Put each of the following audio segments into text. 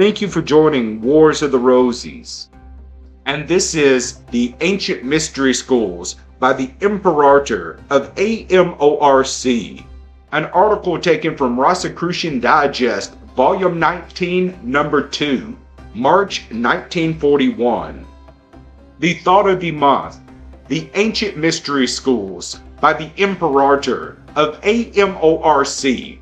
Thank you for joining Wars of the Rosies. And this is The Ancient Mystery Schools by the Imperator AMORC, an article taken from Rosicrucian Digest, Volume 19, Number 2, March 1941. The Thought of the Month, The Ancient Mystery Schools by the Imperator AMORC.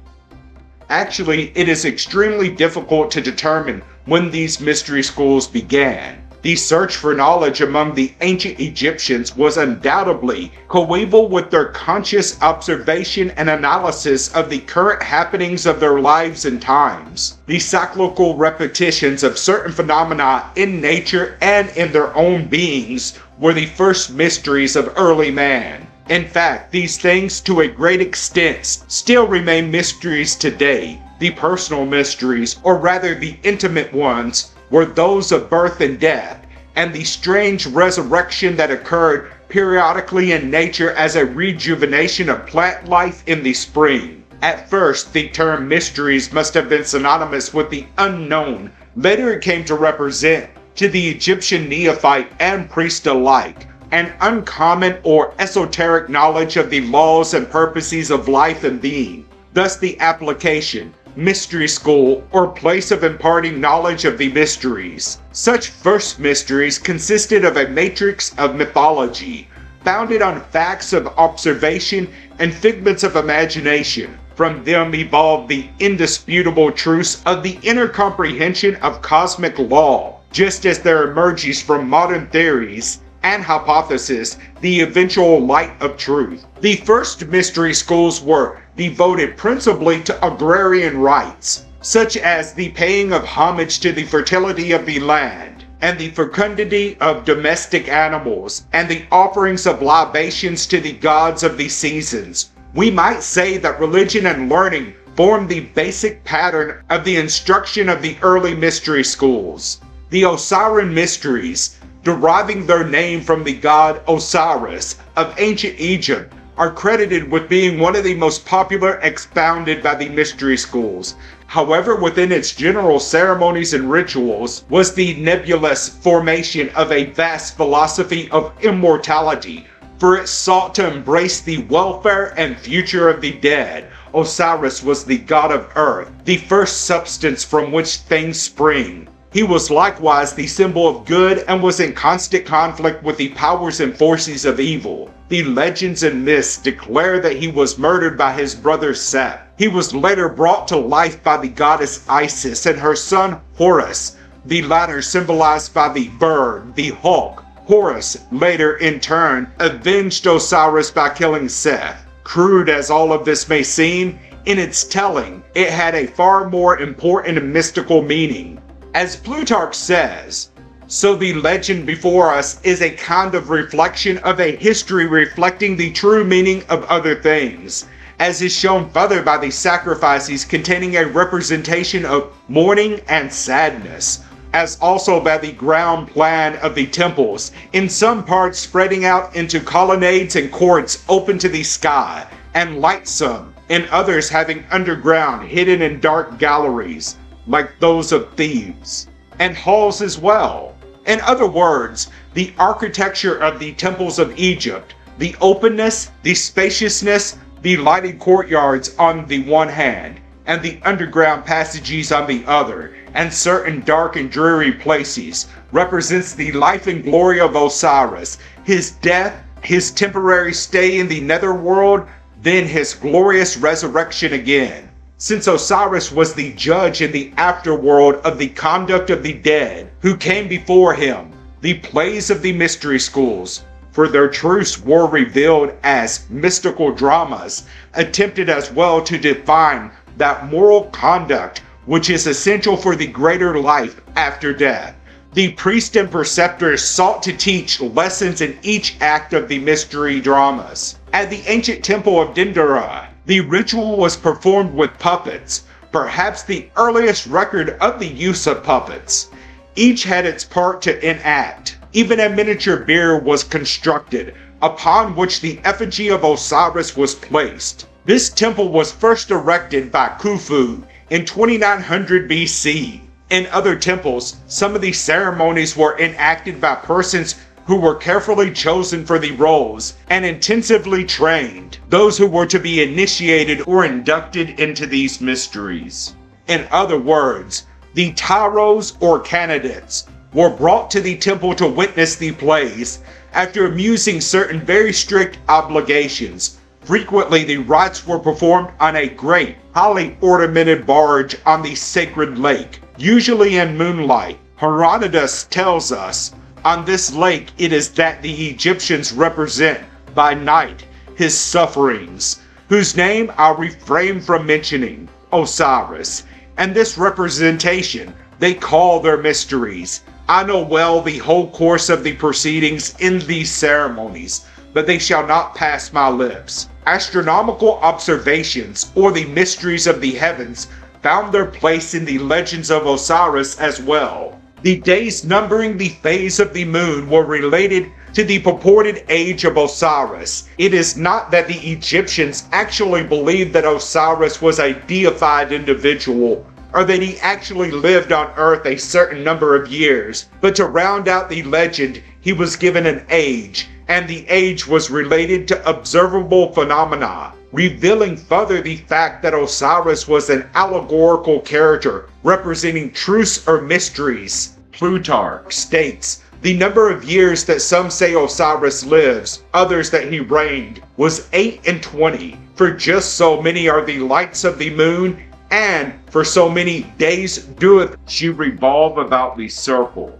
Actually, it is extremely difficult to determine when these mystery schools began. The search for knowledge among the ancient Egyptians was undoubtedly coeval with their conscious observation and analysis of the current happenings of their lives and times. The cyclical repetitions of certain phenomena in nature and in their own beings were the first mysteries of early man. In fact, these things to a great extent still remain mysteries today. The personal mysteries, or rather the intimate ones, were those of birth and death, and the strange resurrection that occurred periodically in nature as a rejuvenation of plant life in the spring. At first, the term mysteries must have been synonymous with the unknown. Later it came to represent, to the Egyptian neophyte and priest alike, an uncommon or esoteric knowledge of the laws and purposes of life and being. Thus the application, mystery school, or place of imparting knowledge of the mysteries. Such first mysteries consisted of a matrix of mythology, founded on facts of observation and figments of imagination. From them evolved the indisputable truths of the inner comprehension of cosmic law, just as there emerges from modern theories and hypothesis the eventual light of truth. The first mystery schools were devoted principally to agrarian rites, such as the paying of homage to the fertility of the land, and the fecundity of domestic animals, and the offerings of libations to the gods of the seasons. We might say that religion and learning formed the basic pattern of the instruction of the early mystery schools. The Osirian mysteries, deriving their name from the god Osiris of ancient Egypt, are credited with being one of the most popular expounded by the mystery schools. However, within its general ceremonies and rituals was the nebulous formation of a vast philosophy of immortality, for it sought to embrace the welfare and future of the dead. Osiris was the god of earth, the first substance from which things spring. He was likewise the symbol of good and was in constant conflict with the powers and forces of evil. The legends and myths declare that he was murdered by his brother Seth. He was later brought to life by the goddess Isis and her son Horus, the latter symbolized by the bird, the hawk. Horus later, in turn, avenged Osiris by killing Seth. Crude as all of this may seem, in its telling, it had a far more important and mystical meaning. As Plutarch says, so the legend before us is a kind of reflection of a history reflecting the true meaning of other things, as is shown further by the sacrifices containing a representation of mourning and sadness, as also by the ground plan of the temples, in some parts spreading out into colonnades and courts open to the sky, and lightsome, in others having underground hidden in dark galleries, like those of Thebes, and halls as well. In other words, the architecture of the temples of Egypt, the openness, the spaciousness, the lighted courtyards on the one hand, and the underground passages on the other, and certain dark and dreary places, represents the life and glory of Osiris, his death, his temporary stay in the netherworld, then his glorious resurrection again. Since Osiris was the judge in the afterworld of the conduct of the dead who came before him, the plays of the mystery schools, for their truths were revealed as mystical dramas, attempted as well to define that moral conduct which is essential for the greater life after death. The priest and preceptors sought to teach lessons in each act of the mystery dramas. At the ancient temple of Dendera, the ritual was performed with puppets, perhaps the earliest record of the use of puppets. Each had its part to enact. Even a miniature bier was constructed, upon which the effigy of Osiris was placed. This temple was first erected by Khufu in 2900 BC. In other temples, some of these ceremonies were enacted by persons who were carefully chosen for the roles and intensively trained, those who were to be initiated or inducted into these mysteries. In other words, the tyros or candidates were brought to the temple to witness the plays after amusing certain very strict obligations. Frequently, the rites were performed on a great, highly ornamented barge on the sacred lake, usually in moonlight. Herodotus tells us, on this lake it is that the Egyptians represent by night his sufferings, whose name I'll refrain from mentioning, Osiris, and this representation they call their mysteries. I know well the whole course of the proceedings in these ceremonies, but they shall not pass my lips. Astronomical observations, or the mysteries of the heavens, found their place in the legends of Osiris as well. The days numbering the phase of the moon were related to the purported age of Osiris. It is not that the Egyptians actually believed that Osiris was a deified individual, or that he actually lived on Earth a certain number of years, but to round out the legend, he was given an age, and the age was related to observable phenomena, revealing further the fact that Osiris was an allegorical character representing truths or mysteries. Plutarch states, the number of years that some say Osiris lives, others that he reigned, was 8 and 20, for just so many are the lights of the moon, and for so many days doeth she revolve about the circle.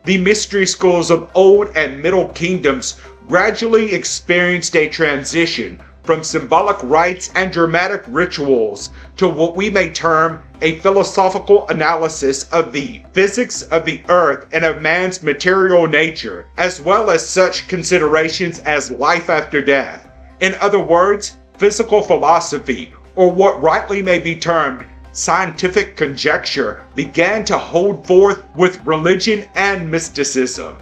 The mystery schools of Old and Middle Kingdoms gradually experienced a transition from symbolic rites and dramatic rituals to what we may term a philosophical analysis of the physics of the earth and of man's material nature, as well as such considerations as life after death. In other words, physical philosophy, or what rightly may be termed scientific conjecture, began to hold forth with religion and mysticism.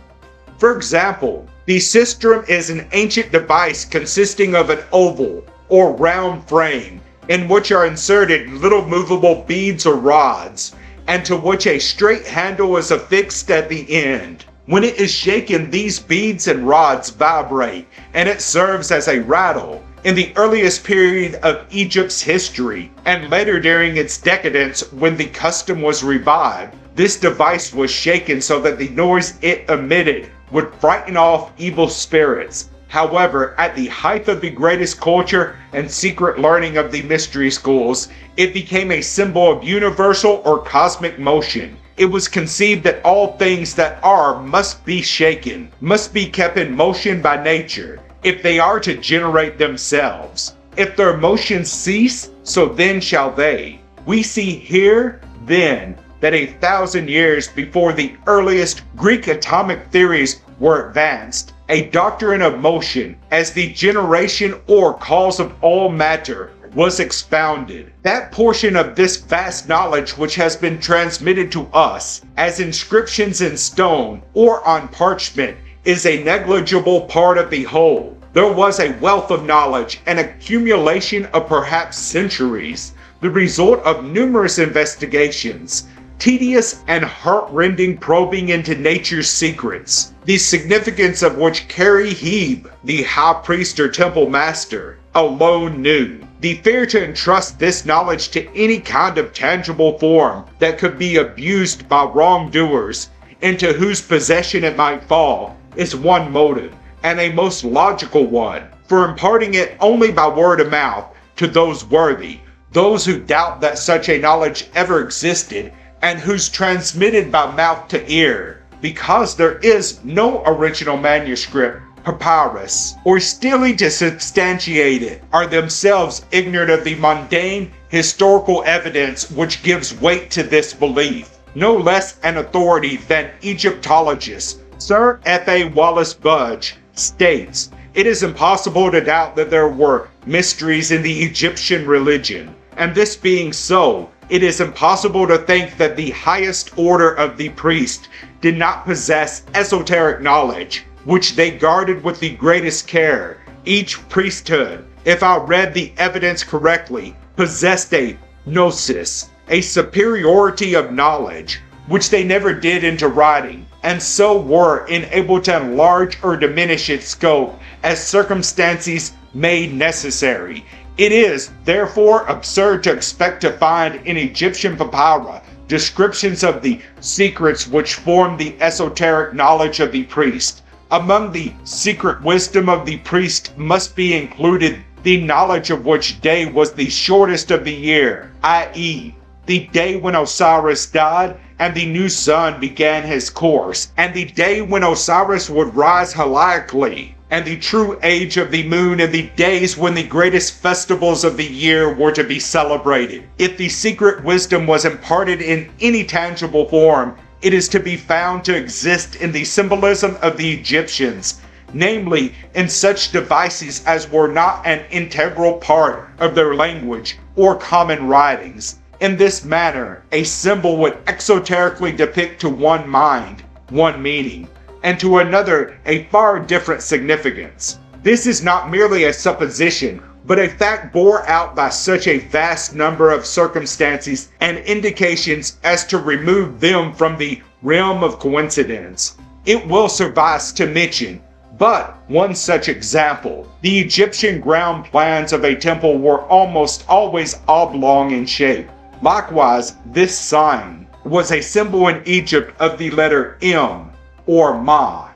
For example, the sistrum is an ancient device consisting of an oval or round frame in which are inserted little movable beads or rods, and to which a straight handle is affixed at the end. When it is shaken, these beads and rods vibrate, and it serves as a rattle. In the earliest period of Egypt's history, and later during its decadence when the custom was revived, this device was shaken so that the noise it emitted would frighten off evil spirits. However, at the height of the greatest culture and secret learning of the mystery schools, it became a symbol of universal or cosmic motion. It was conceived that all things that are must be shaken, must be kept in motion by nature, if they are to generate themselves. If their motions cease, so then shall they. We see here, then, that 1,000 years before the earliest Greek atomic theories were advanced, a doctrine of motion as the generation or cause of all matter was expounded. That portion of this vast knowledge which has been transmitted to us as inscriptions in stone or on parchment is a negligible part of the whole. There was a wealth of knowledge, an accumulation of perhaps centuries, the result of numerous investigations, tedious and heart-rending probing into nature's secrets, the significance of which Kari Hebe, the high priest or temple master, alone knew. The fear to entrust this knowledge to any kind of tangible form that could be abused by wrongdoers, into whose possession it might fall, is one motive, and a most logical one, for imparting it only by word of mouth to those worthy, those who doubt that such a knowledge ever existed, and whose transmitted by mouth to ear, because there is no original manuscript, papyrus, or stealing to substantiate it, are themselves ignorant of the mundane historical evidence which gives weight to this belief. No less an authority than Egyptologist Sir F.A. Wallace Budge states, it is impossible to doubt that there were mysteries in the Egyptian religion, and this being so, it is impossible to think that the highest order of the priest did not possess esoteric knowledge, which they guarded with the greatest care. Each priesthood, if I read the evidence correctly, possessed a gnosis, a superiority of knowledge, which they never did into writing, and so were unable to enlarge or diminish its scope as circumstances made necessary. It is, therefore, absurd to expect to find in Egyptian papyri descriptions of the secrets which form the esoteric knowledge of the priest. Among the secret wisdom of the priest must be included the knowledge of which day was the shortest of the year, i.e., the day when Osiris died and the new sun began his course, and the day when Osiris would rise heliacally, and the true age of the moon, and the days when the greatest festivals of the year were to be celebrated. If the secret wisdom was imparted in any tangible form, it is to be found to exist in the symbolism of the Egyptians, namely in such devices as were not an integral part of their language or common writings. In this manner, a symbol would exoterically depict to one mind one meaning, and to another a far different significance. This is not merely a supposition, but a fact bore out by such a vast number of circumstances and indications as to remove them from the realm of coincidence. It will suffice to mention but one such example. The Egyptian ground plans of a temple were almost always oblong in shape. Likewise, this sign was a symbol in Egypt of the letter M, or Ma,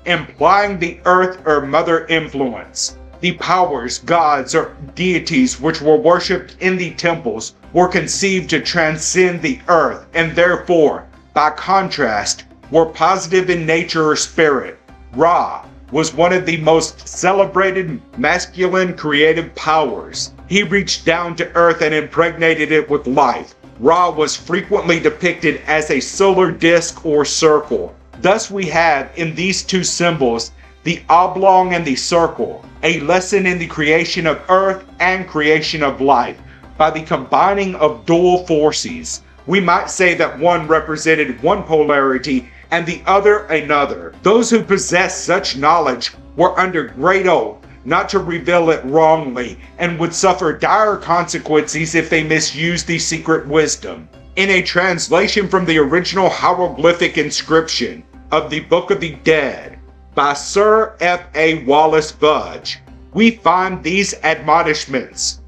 implying the earth or mother influence. The powers, gods, or deities which were worshipped in the temples were conceived to transcend the earth and therefore, by contrast, were positive in nature or spirit. Ra was one of the most celebrated masculine creative powers. He reached down to earth and impregnated it with life. Ra was frequently depicted as a solar disk or circle. Thus we have in these two symbols, the oblong and the circle, a lesson in the creation of earth and creation of life. By the combining of dual forces, we might say that one represented one polarity and the other another. Those who possessed such knowledge were under great oath not to reveal it wrongly and would suffer dire consequences if they misused the secret wisdom. In a translation from the original hieroglyphic inscription of the Book of the Dead by Sir F.A. Wallace Budge, we find these admonishments: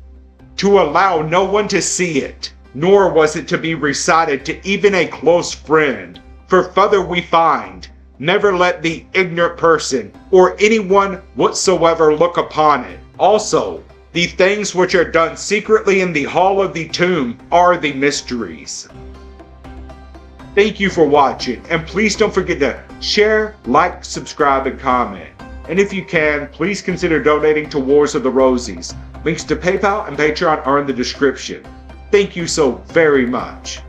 to allow no one to see it, nor was it to be recited to even a close friend. For further we find, never let the ignorant person or anyone whatsoever look upon it. Also, the things which are done secretly in the hall of the tomb are the mysteries. Thank you for watching, and please don't forget to share, like, subscribe, and comment. And if you can, please consider donating to Wars of the Rosies. Links to PayPal and Patreon are in the description. Thank you so very much.